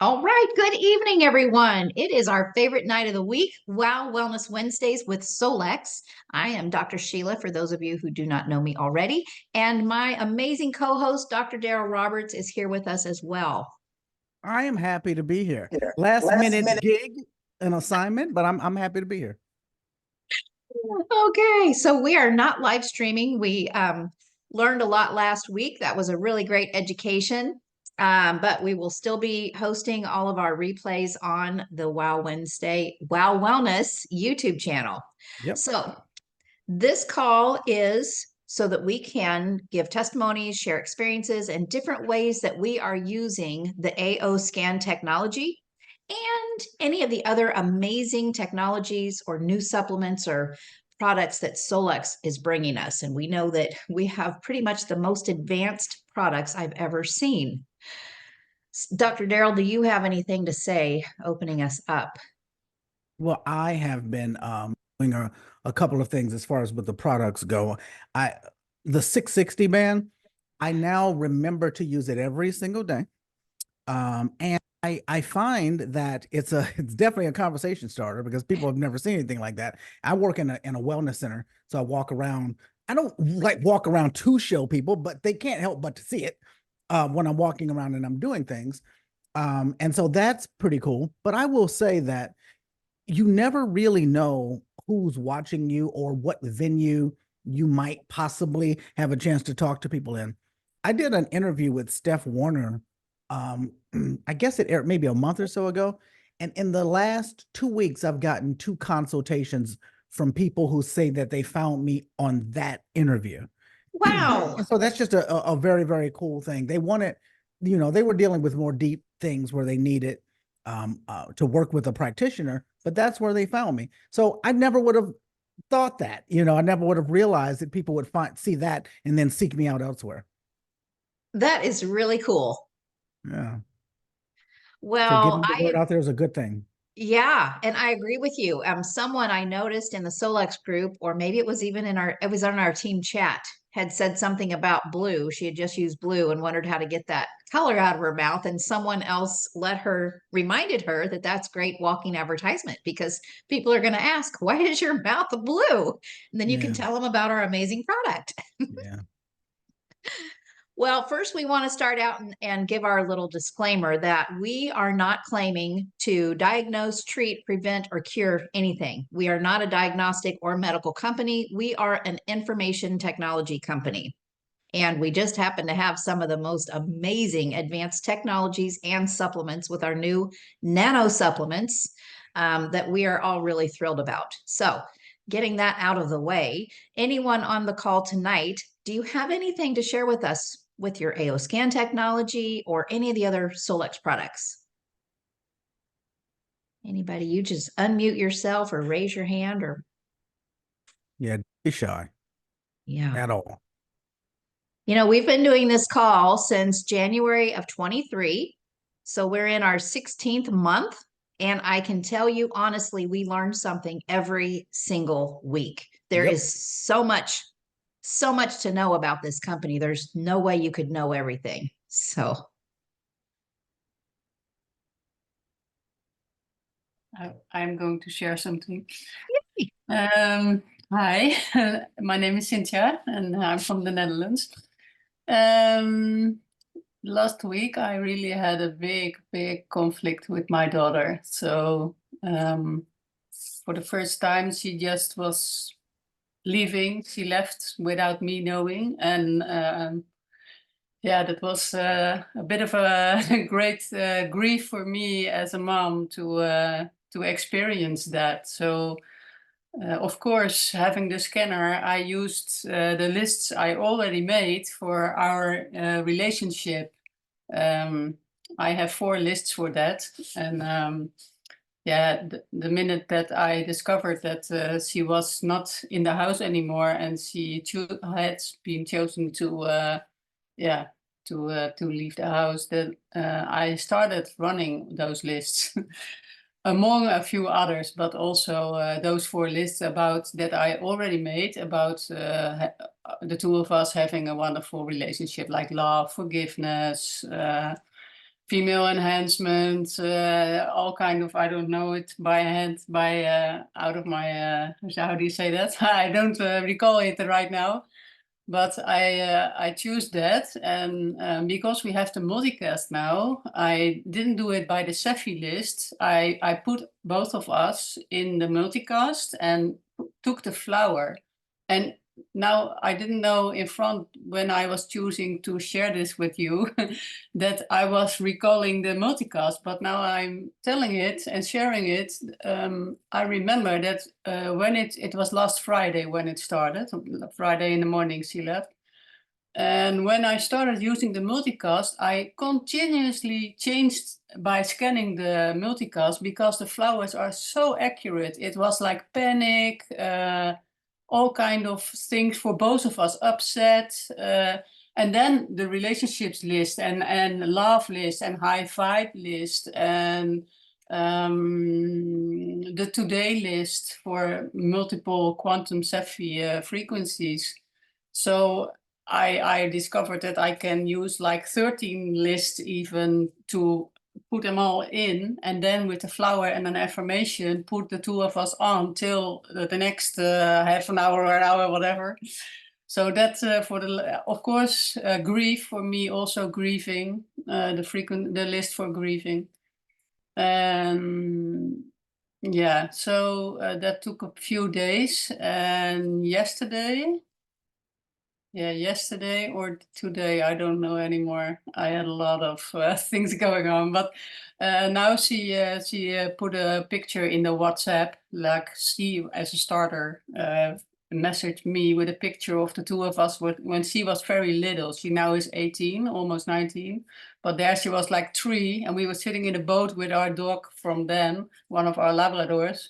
All right, good evening, everyone. It is our favorite night of the week, WoW Wellness Wednesdays with Solex. I am Dr. Sheila, for those of you who do not know me already, and my amazing co-host, Dr. Daryl Roberts, is here with us as well. I am happy to be here. Here. Last Last minute minute. gig, an assignment, but I'm happy to be here. Okay, so we are not live streaming. We learned a lot last week. That was a really great education. But we will still be hosting all of our replays on the Wow Wednesday, Wow Wellness YouTube channel. Yep. So this call is so that we can give testimonies, share experiences, and different ways that we are using the AO scan technology and any of the other amazing technologies or new supplements or products that Solex is bringing us. And we know that we have pretty much the most advanced products I've ever seen. Dr. Daryl, do you have anything to say opening us up? Well, I have been doing a couple of things as far as with the products go. The 660 band, I now remember to use it every single day. And I find that it's definitely a conversation starter because people have never seen anything like that. I work in a wellness center, so I walk around. I don't like walk around to show people, but they can't help but to see it when I'm walking around and I'm doing things. And so that's pretty cool. But I will say that you never really know who's watching you or what venue you might possibly have a chance to talk to people in. I did an interview with Steph Warner. I guess it aired maybe a month or so ago. And in the last 2 weeks, I've gotten 2 consultations from people who say that they found me on that interview. Wow. And so that's just a very, very cool thing. They wanted, they were dealing with more deep things where they needed to work with a practitioner, but that's where they found me. So I never would have thought that, I never would have realized that people would see that and then seek me out elsewhere. That is really cool. Yeah. So Well, getting the word out there is a good thing. yeah, and I agree with you. Someone I noticed in the Solex group, or maybe it was even it was on our team chat, had said something about blue. She had just used blue and wondered how to get that color out of her mouth. And someone else reminded her that that's great walking advertisement because people are going to ask, why is your mouth blue? And then you can Yeah. tell them about our amazing product. Yeah. Well, first, we want to start out and give our little disclaimer that we are not claiming to diagnose, treat, prevent, or cure anything. We are not a diagnostic or medical company. We are an information technology company. And we just happen to have some of the most amazing advanced technologies and supplements with our new nano supplements that we are all really thrilled about. So, getting that out of the way, anyone on the call tonight, do you have anything to share with us with your AO scan technology or any of the other Solex products? Anybody, you just unmute yourself or raise your hand or. Yeah. Be shy. Yeah. At all. We've been doing this call since January of 23. So we're in our 16th month. And I can tell you honestly, we learn something every single week. There Yep. is so much to know about this company. There's no way you could know everything. So I'm going to share something. Hi, my name is Cynthia and I'm from the Netherlands. Last week, I really had a big conflict with my daughter. So for the first time, she just was leaving. She left without me knowing. And yeah, that was a bit of a great grief for me as a mom to experience that. So of course, having the scanner, I used the lists I already made for our relationship. I have 4 lists for that. And yeah, the minute that I discovered that she was not in the house anymore and she had been chosen to leave the house, that I started running those lists. Among a few others, but also those 4 lists about that I already made about the two of us having a wonderful relationship, like love, forgiveness, female enhancement, all kind of, I don't know it by hand, out of my, how do you say that? I don't recall it right now. But I choose that, and because we have the multicast now, I didn't do it by the Cephi list. I put both of us in the multicast and took the flower. And now I didn't know in front when I was choosing to share this with you that I was recalling the multicast, but now I'm telling it and sharing it. I remember that when it was last Friday when it started, Friday in the morning she left. And when I started using the multicast, I continuously changed by scanning the multicast because the flowers are so accurate. It was like panic, all kind of things for both of us, upset, and then the relationships list and love list and high vibe list and the today list for multiple quantum Cephi frequencies. So I discovered that I can use like 13 lists even to put them all in, and then with the flower and an affirmation, put the two of us on till the next half an hour or an hour, whatever. So that's for the, of course, grief for me, also grieving, the list for grieving. Yeah, so that took a few days, and yesterday or today, I don't know anymore. I had a lot of things going on, but now she put a picture in the WhatsApp, like she as a starter messaged me with a picture of the two of us when she was very little. She now is 18, almost 19, but there she was like 3, and we were sitting in a boat with our dog from then, one of our Labradors.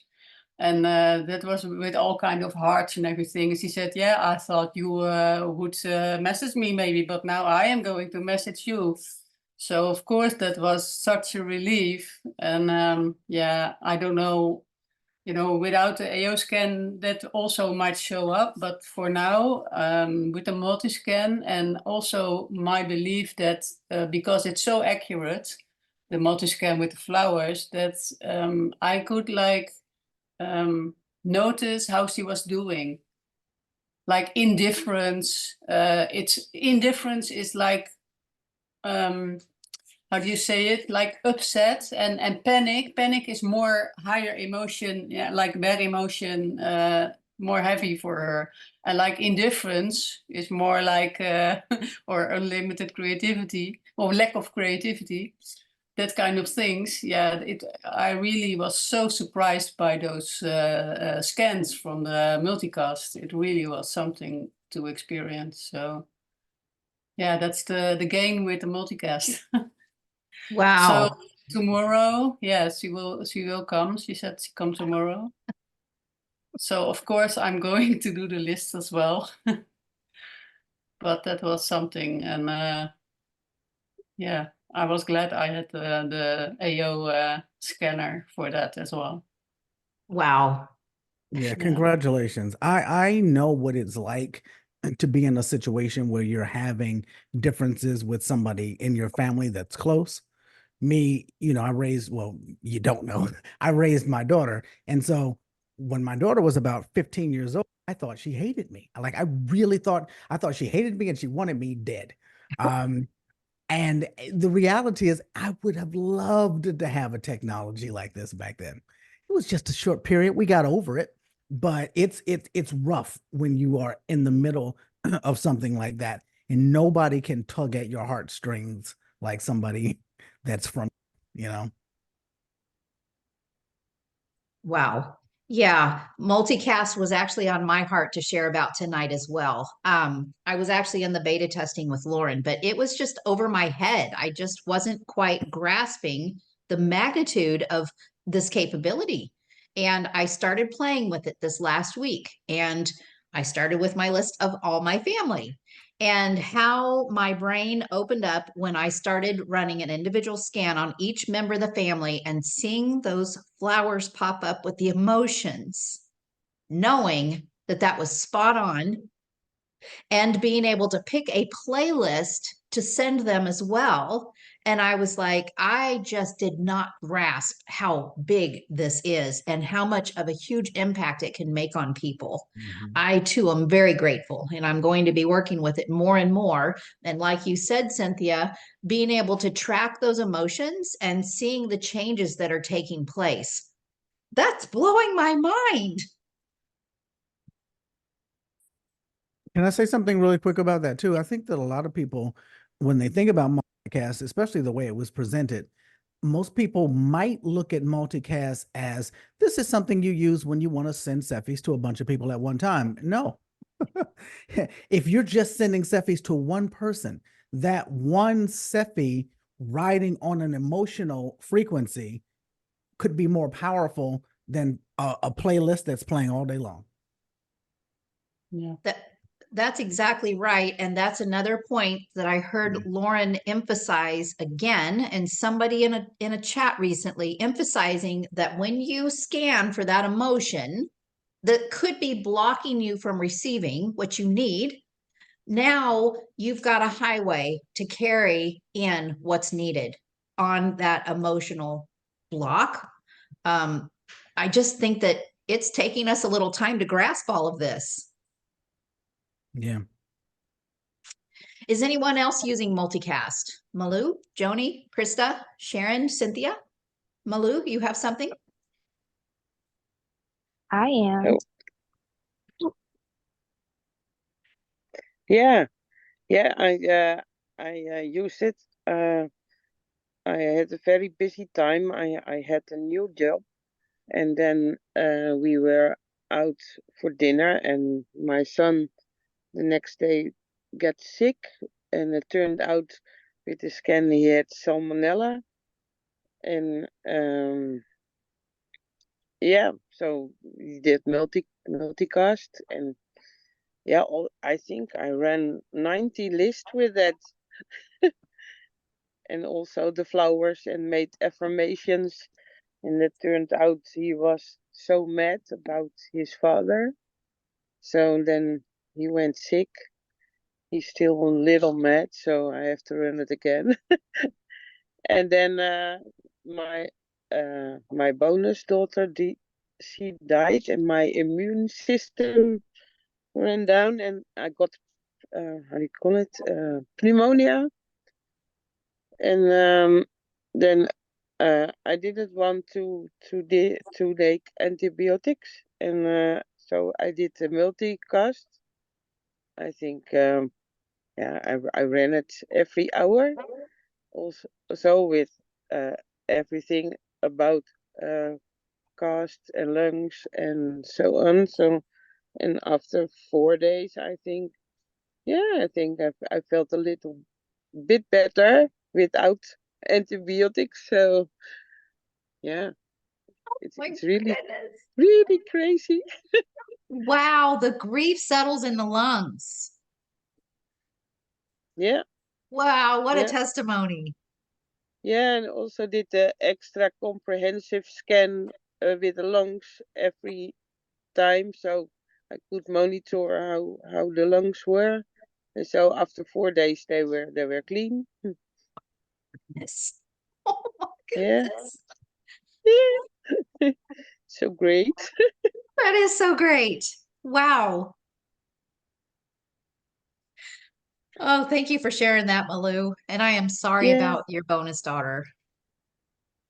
And that was with all kind of hearts and everything. And she said, yeah, I thought you would message me maybe, but now I am going to message you. So of course that was such a relief. And yeah, I don't know, without the AO scan, that also might show up. But for now, with the multi-scan, and also my belief that because it's so accurate, the multi-scan with the flowers, that I could notice how she was doing, like indifference. Indifference is like, how do you say it, like upset, and panic is more higher emotion, yeah, like bad emotion, more heavy for her. And like indifference is more like or unlimited creativity or lack of creativity, that kind of things. Yeah, I really was so surprised by those scans from the multicast. It really was something to experience. So yeah, that's the gain with the multicast. So Wow. tomorrow, yeah, she will come. She said she come tomorrow. So of course I'm going to do the list as well. But that was something, and yeah, I was glad I had the AO scanner for that as well. Wow. Yeah, Yeah. congratulations. I know what it's like to be in a situation where you're having differences with somebody in your family that's close. Me, well, you don't know. I raised my daughter. And so when my daughter was about 15 years old, I thought she hated me. Like I thought she hated me and she wanted me dead. Um, and the reality is, I would have loved to have a technology like this back then. It was just a short period. We got over it, but it's rough when you are in the middle of something like that, and nobody can tug at your heartstrings like somebody that's from, you know. Wow. Yeah, multicast was actually on my heart to share about tonight as well. I was actually in the beta testing with Lauren, but it was just over my head. I just wasn't quite grasping the magnitude of this capability. And I started playing with it this last week, and I started with my list of all my family and how my brain opened up when I started running an individual scan on each member of the family and seeing those flowers pop up with the emotions, knowing that that was spot on, and being able to pick a playlist to send them as well. And I was like, I just did not grasp how big this is and how much of a huge impact it can make on people. I too am very grateful, and I'm going to be working with it more and more. And like you said, Cynthia, being able to track those emotions and seeing the changes that are taking place. That's blowing my mind. Can I say something really quick about that too? I think that a lot of people, when they think about multicast, especially the way it was presented, most people might look at multicast as this is something you use when you want to send Cephis to a bunch of people at one time. No. If you're just sending Cephis to one person, that one Cephi riding on an emotional frequency could be more powerful than a playlist that's playing all day long. Yeah. That's exactly right. And that's another point that I heard Lauren emphasize again, and somebody in a chat recently emphasizing that when you scan for that emotion that could be blocking you from receiving what you need, now you've got a highway to carry in what's needed on that emotional block. I just think that it's taking us a little time to grasp all of this. Yeah. Is anyone else using multicast? Malu, Joni, Krista, Sharon, Cynthia? Malu, you have something? I am. Oh, yeah, yeah. I used it. I had a very busy time. I had a new job, and then we were out for dinner, and my son the next day got sick, and it turned out with the scan he had salmonella, and yeah, so we did multicast, and yeah, I think I ran 90 lists with that, and also the flowers, and made affirmations. And it turned out he was so mad about his father. So then he went sick. He's still a little mad, so I have to run it again. And then my bonus daughter, she died, and my immune system ran down, and I got how do you call it, pneumonia. And then I didn't want to take antibiotics, and so I did a multicast. I think yeah, I ran it every hour, also with uh, everything about cast and lungs and so on. So, and after 4 days, I think, yeah, I think I felt a little bit better without antibiotics. So yeah, My it's really goodness. really crazy. Wow, the grief settles in the lungs. Yeah, Wow, what a yeah, testimony. yeah, and also did the extra comprehensive scan with the lungs every time, so I could monitor how the lungs were. And so after 4 days, they were clean. Yes. Oh my Yeah, goodness. yeah, so great. That is so great. Wow. Oh, thank you for sharing that, Malu. And I am sorry Yeah, about your bonus daughter.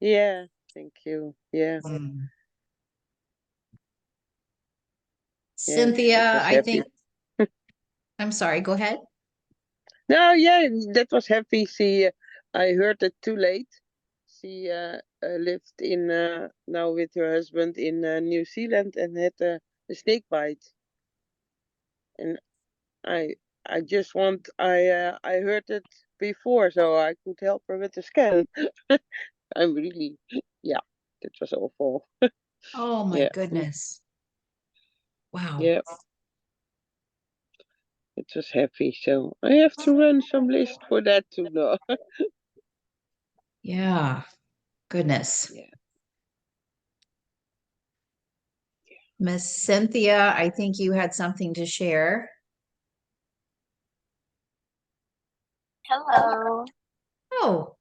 yeah. Thank you. Yeah, Mm. yeah. It Cynthia, was I happy. think, I'm sorry, go ahead. No, yeah, that was happy. She, I heard it too late. She lived in now with her husband in New Zealand, and had a snake bite. And I I just want I heard it before, so I could help her with the scan. I'm really, yeah, that was awful. Oh my Yeah, goodness. Wow. yeah, it was happy. So I have to run some list for that too now. Yeah. Goodness. Yeah. Miss Cynthia, I think you had something to share. Hello. Oh,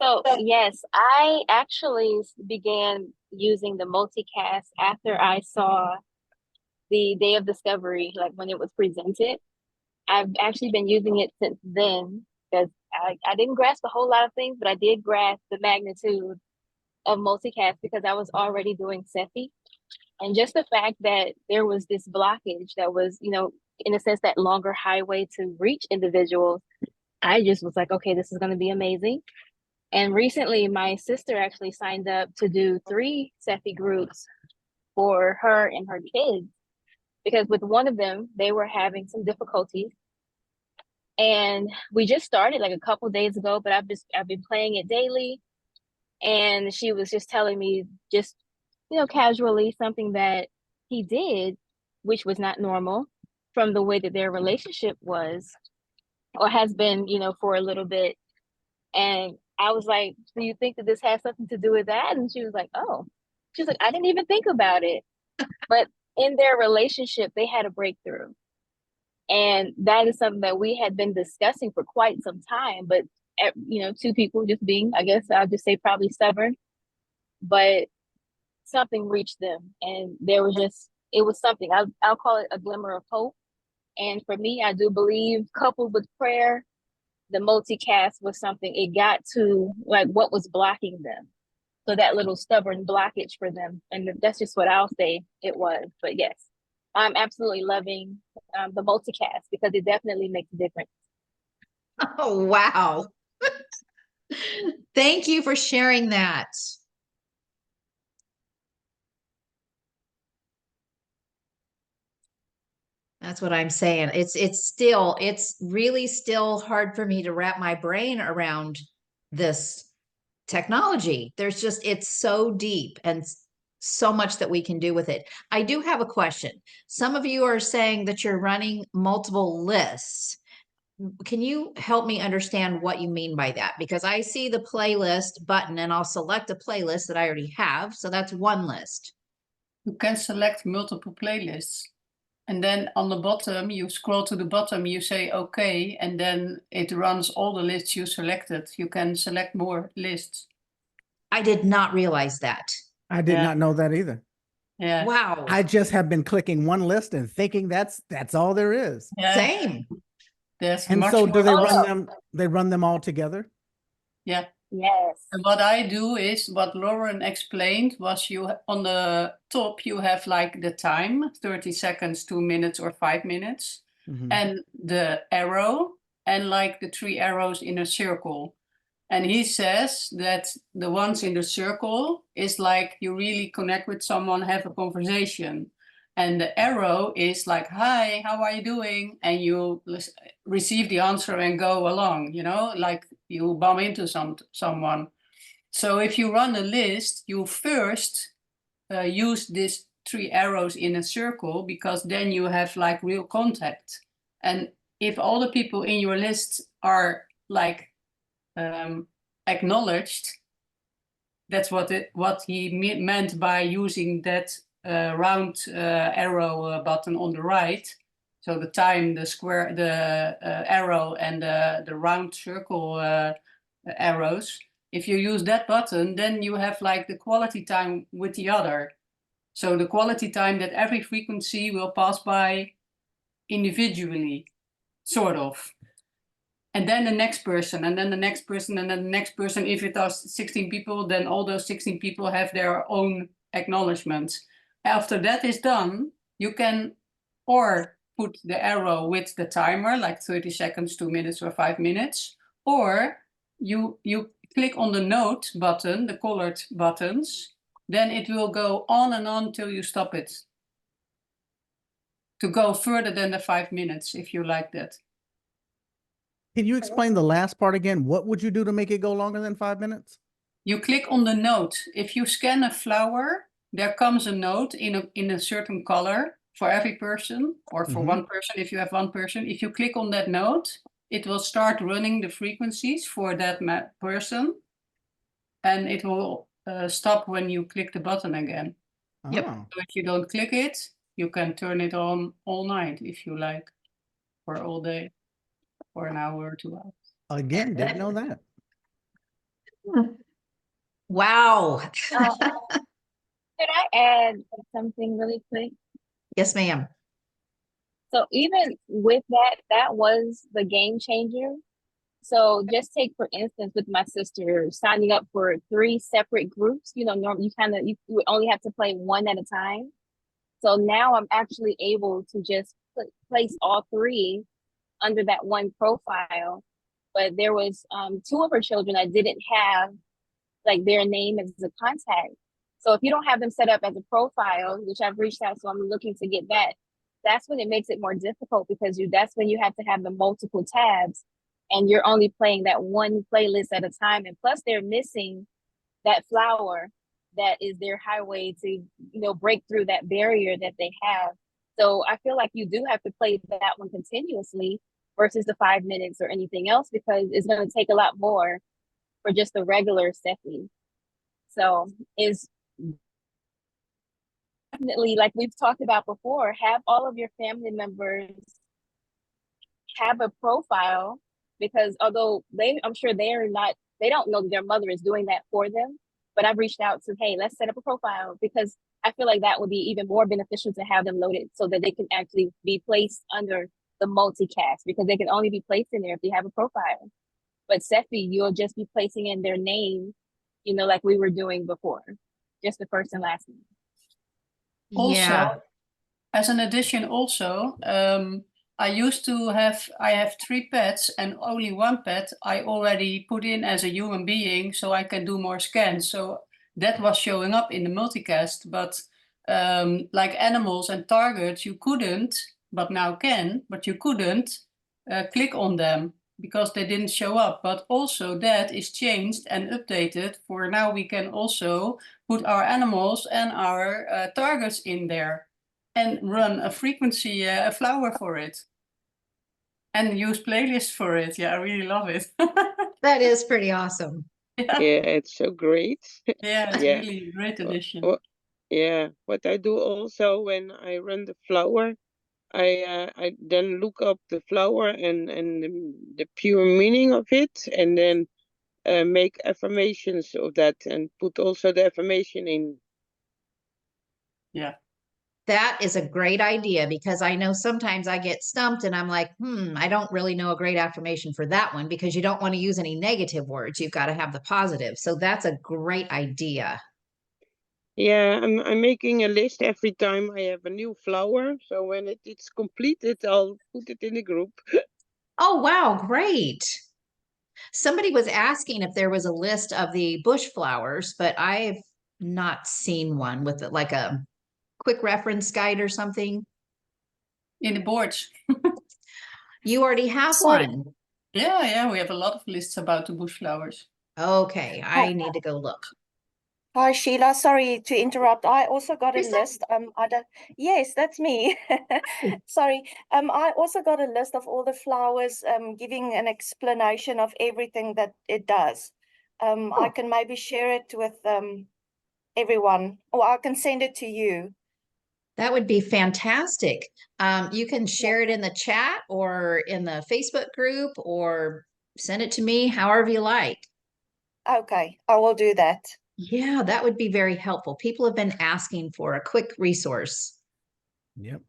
So yes, I actually began using the multicast after I saw the Day of Discovery, like when it was presented. I've actually been using it since then because I didn't grasp a whole lot of things, but I did grasp the magnitude of multicast because I was already doing Cephi. And just the fact that there was this blockage that was, in a sense, that longer highway to reach individuals, I just was like, okay, this is going to be amazing. And recently, my sister actually signed up to do 3 Cephi groups for her and her kids because with one of them, they were having some difficulties. And we just started like a couple days ago, but I've been playing it daily. And she was just telling me just, casually something that he did, which was not normal from the way that their relationship was or has been, for a little bit. And I was like, do you think that this has something to do with that? And she was like, oh, she's like, I didn't even think about it. But in their relationship, they had a breakthrough. And that is something that we had been discussing for quite some time. But, 2 people just being, I guess I'll just say probably stubborn. But something reached them. And it was something, I'll call it a glimmer of hope. And for me, I do believe coupled with prayer, the multicast was something, it got to like what was blocking them. So that little stubborn blockage for them. And that's just what I'll say it was. But yes, I'm absolutely loving the multicast because it definitely makes a difference. Oh, wow. Thank you for sharing that. That's what I'm saying. It's really still hard for me to wrap my brain around this technology. It's so deep and so much that we can do with it. I do have a question. Some of you are saying that you're running multiple lists. Can you help me understand what you mean by that? Because I see the playlist button and I'll select a playlist that I already have. So that's one list. You can select multiple playlists. And then on the bottom, you scroll to the bottom, you say okay, and then it runs all the lists you selected. You can select more lists. I did not realize that. I did not know that either. Yeah. Wow. I just have been clicking one list and thinking that's all there is. Yeah. Same. There's And much so do more. they run them all together? Yeah. Yes. And what I do is what Lauren explained was you on the top, you have like the time, 30 seconds, 2 minutes or 5 minutes, and the arrow and like the 3 arrows in a circle. And he says that the ones in the circle is like you really connect with someone, have a conversation. And the arrow is like, hi, how are you doing? And you receive the answer and go along, like you bump into someone. So if you run a list, you first use these 3 arrows in a circle because then you have like real contact. And if all the people in your list are like acknowledged, that's what he meant by using that round arrow button on the right. So the time, the square, the arrow, and the round circle arrows. If you use that button, then you have like the quality time with the other. So the quality time that every frequency will pass by individually, sort of. And then the next person, and then the next person, and then the next person. If it are 16 people, then all those 16 people have their own acknowledgements. After that is done, you can or put the arrow with the timer, like 30 seconds, 2 minutes, or 5 minutes, or you click on the note button, the colored buttons, then it will go on and on till you stop it. To go further than the 5 minutes, if you like that. Can you explain the last part again? What would you do to make it go longer than 5 minutes? You click on the note. If you scan a flower, there comes a note in a certain color for every person, or for one person if you have one person. If you click on that note, it will start running the frequencies for that person, and it will stop when you click the button again. Yep. So if you don't click it, you can turn it on all night if you like, or all day, for an hour or 2 hours. Again, didn't know that. Wow. Could I add something really quick? Yes, ma'am. So even with that, that was the game changer. So just take for instance with my sister signing up for 3 separate groups. You know, you would only have to play one at a time. So now I'm actually able to just place all 3 under that one profile. But there was 2 of her children that didn't have like their name as a contact. So if you don't have them set up as a profile, which I've reached out, so I'm looking to get that, that's when it makes it more difficult because that's when you have to have the multiple tabs and you're only playing that one playlist at a time. And plus they're missing that flower that is their highway to, you know, break through that barrier that they have. So I feel like you do have to play that one continuously versus the 5 minutes or anything else because it's going to take a lot more for just the regular Stephanie. So is definitely like we've talked about before, have all of your family members have a profile because although I'm sure they don't know that their mother is doing that for them. But I've reached out to, hey, let's set up a profile because I feel like that would be even more beneficial to have them loaded so that they can actually be placed under the multicast because they can only be placed in there if they have a profile. But Sephi, you'll just be placing in their name, you know, like we were doing before, just the first and last name. Also, Yeah. as an addition, also, I have 3 pets and only 1 pet I already put in as a human being so I can do more scans. So that was showing up in the multicast, but like animals and targets, you couldn't, but now can, but you couldn't click on them because they didn't show up. But also that is changed and updated for now we can also put our animals and our targets in there and run a frequency, a flower for it. And use playlists for it. Yeah, I really love it. That is pretty awesome. Yeah, it's so great. yeah, it's Yeah. really a great addition. Yeah, what I do also when I run the flower, I then look up the flower and the pure meaning of it, and then make affirmations of that and put also the affirmation in. Yeah. That is a great idea because I know sometimes I get stumped and I'm like, I don't really know a great affirmation for that one because you don't want to use any negative words. You've got to have the positive. So that's a great idea. Yeah, I'm making a list every time I have a new flower. So when it's completed, I'll put it in the group. Oh, wow. Great. Somebody was asking if there was a list of the bush flowers, but I've not seen one with like a quick reference guide or something. In the boards. You already have Sorry. one. Yeah, we have a lot of lists about the bush flowers. Okay, I need to go look. Hi, Sheila. Sorry to interrupt. I also got a Is that- list. I don't. Yes, that's me. Sorry. I also got a list of all the flowers, giving an explanation of everything that it does. I can maybe share it with everyone, or I can send it to you. That would be fantastic. You can share it in the chat or in the Facebook group or send it to me, however you like. Okay, I will do that. Yeah, that would be very helpful. People have been asking for a quick resource. Yep.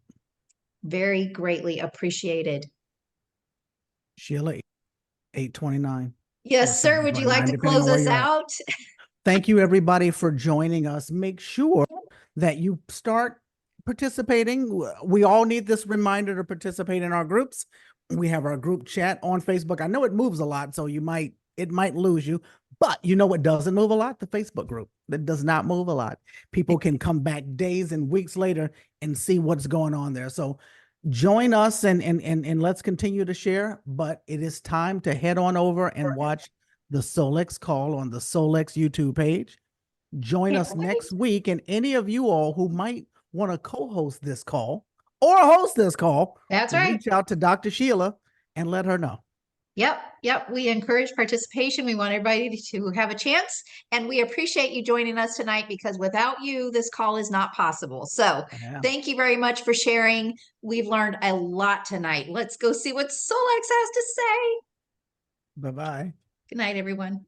Very greatly appreciated. Sheila, 8:29. Yes, sir. Would you like 7:29, to depending on close where us you're at. out? Thank you, everybody, for joining us. Make sure that you start participating. We all need this reminder to participate in our groups. We have our group chat on Facebook. I know it moves a lot, so it might lose you, but you know what doesn't move a lot? The Facebook group. That does not move a lot. People can come back days and weeks later and see what's going on there. So join us and let's continue to share. But it is time to head on over and watch the Solex call on the Solex YouTube page. Join us next week, and any of you all who might want to co-host this call or host this call, That's right. reach out to Dr. Sheila and let her know. Yep. We encourage participation. We want everybody to have a chance. And we appreciate you joining us tonight because without you, this call is not possible. So thank you very much for sharing. We've learned a lot tonight. Let's go see what Solex has to say. Bye-bye. Good night, everyone.